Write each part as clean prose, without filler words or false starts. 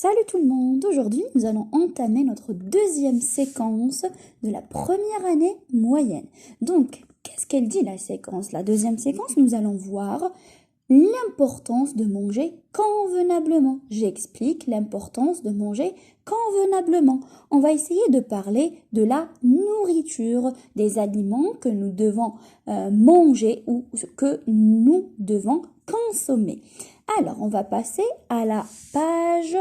Salut tout le monde, aujourd'hui nous allons entamer notre deuxième séquence de la première année moyenne. Donc, qu'est-ce qu'elle dit la séquence? La deuxième séquence, nous allons voir l'importance de manger convenablement. J'explique l'importance de manger convenablement. On va essayer de parler de la nourriture, des aliments que nous devons manger ou que nous devons consommer. Alors, on va passer à la page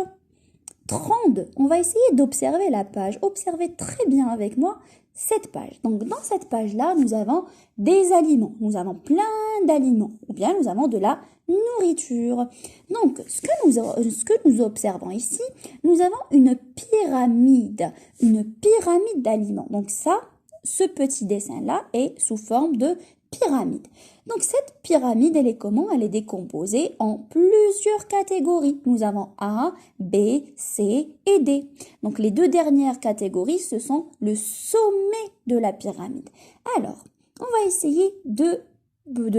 32. On va essayer d'observer la page. Observez très bien avec moi cette page. Donc, dans cette page-là, nous avons des aliments. Nous avons plein d'aliments. Ou bien, nous avons de la nourriture. Donc, ce que nous observons ici, nous avons une pyramide d'aliments. Donc, ça, ce petit dessin-là est sous forme de pyramide. Donc cette pyramide, elle est comment? Elle est décomposée en plusieurs catégories. Nous avons A, B, C et D. Donc les deux dernières catégories, ce sont le sommet de la pyramide. Alors, on va essayer de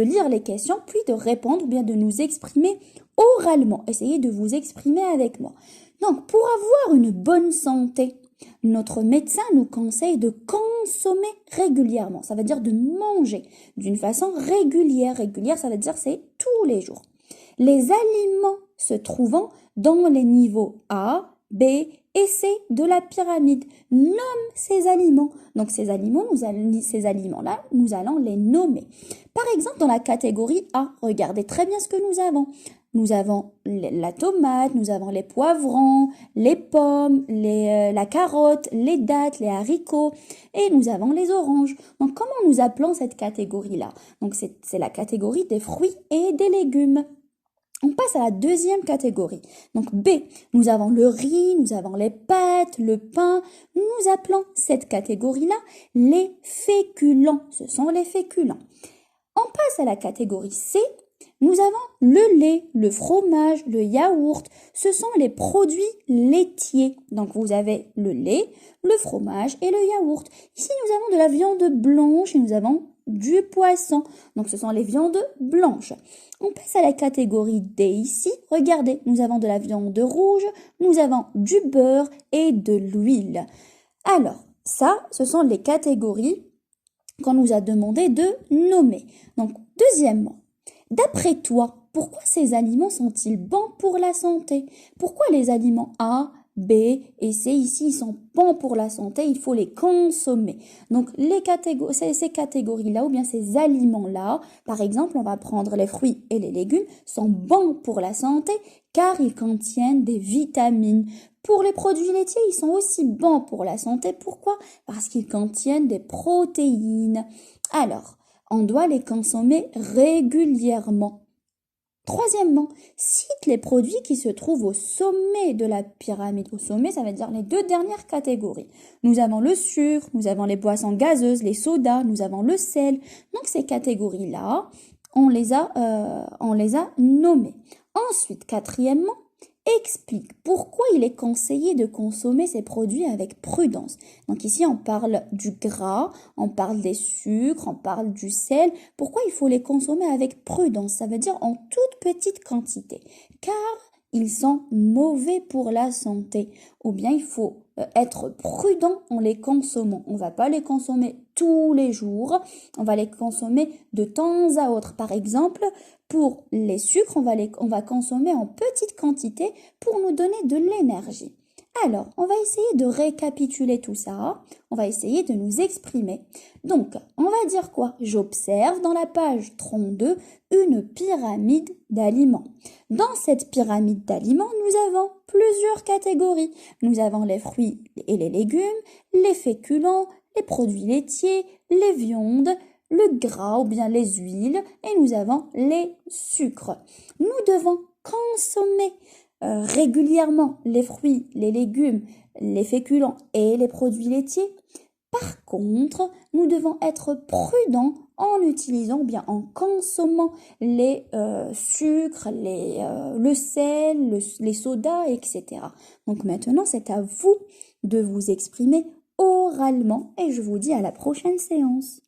lire les questions, puis de répondre, ou bien de nous exprimer oralement. Essayez de vous exprimer avec moi. Donc, pour avoir une bonne santé, notre médecin nous conseille de consommer régulièrement. Ça veut dire de manger d'une façon régulière. Régulière, ça veut dire c'est tous les jours. Les aliments se trouvant dans les niveaux A, B et C de la pyramide. Nomme ces aliments. Donc ces aliments-là, nous allons les nommer. Par exemple, dans la catégorie A, regardez très bien ce que nous avons. Nous avons la tomate, nous avons les poivrons, les pommes, la carotte, les dattes, les haricots et nous avons les oranges. Donc, comment nous appelons cette catégorie-là? Donc, c'est la catégorie des fruits et des légumes. On passe à la deuxième catégorie. Donc, B, nous avons le riz, nous avons les pâtes, le pain. Nous appelons cette catégorie-là les féculents. Ce sont les féculents. On passe à la catégorie C. Nous avons le lait, le fromage, le yaourt. Ce sont les produits laitiers. Donc, vous avez le lait, le fromage et le yaourt. Ici, nous avons de la viande blanche et nous avons du poisson. Donc, ce sont les viandes blanches. On passe à la catégorie D ici. Regardez, nous avons de la viande rouge, nous avons du beurre et de l'huile. Alors, ça, ce sont les catégories qu'on nous a demandé de nommer. Donc, deuxièmement, d'après toi, pourquoi ces aliments sont-ils bons pour la santé? Pourquoi les aliments A, B et C ici sont bons pour la santé? Il faut les consommer. Donc ces catégories-là ou bien ces aliments-là, par exemple, on va prendre les fruits et les légumes, sont bons pour la santé car ils contiennent des vitamines. Pour les produits laitiers, ils sont aussi bons pour la santé. Pourquoi? Parce qu'ils contiennent des protéines. Alors, on doit les consommer régulièrement. Troisièmement, cite les produits qui se trouvent au sommet de la pyramide. Au sommet, ça veut dire les deux dernières catégories. Nous avons le sucre, nous avons les boissons gazeuses, les sodas, nous avons le sel. Donc ces catégories-là, on les a nommées. Ensuite, quatrièmement, explique pourquoi il est conseillé de consommer ces produits avec prudence. Donc ici, on parle du gras, on parle des sucres, on parle du sel. Pourquoi il faut les consommer avec prudence? Ça veut dire en toute petite quantité, car ils sont mauvais pour la santé. Ou bien il faut être prudent en les consommant. On ne va pas les consommer tous les jours, on va les consommer de temps à autre. Par exemple, pour les sucres, on va consommer en petite quantité pour nous donner de l'énergie. Alors, on va essayer de récapituler tout ça. On va essayer de nous exprimer. Donc, on va dire quoi? J'observe dans la page 32 une pyramide d'aliments. Dans cette pyramide d'aliments, nous avons plusieurs catégories. Nous avons les fruits et les légumes, les féculents, les produits laitiers, les viandes, le gras ou bien les huiles et nous avons les sucres. Nous devons consommer régulièrement les fruits, les légumes, les féculents et les produits laitiers. Par contre, nous devons être prudents en utilisant ou bien en consommant les sucres, le sel, les sodas, etc. Donc maintenant, c'est à vous de vous exprimer oralement et je vous dis à la prochaine séance.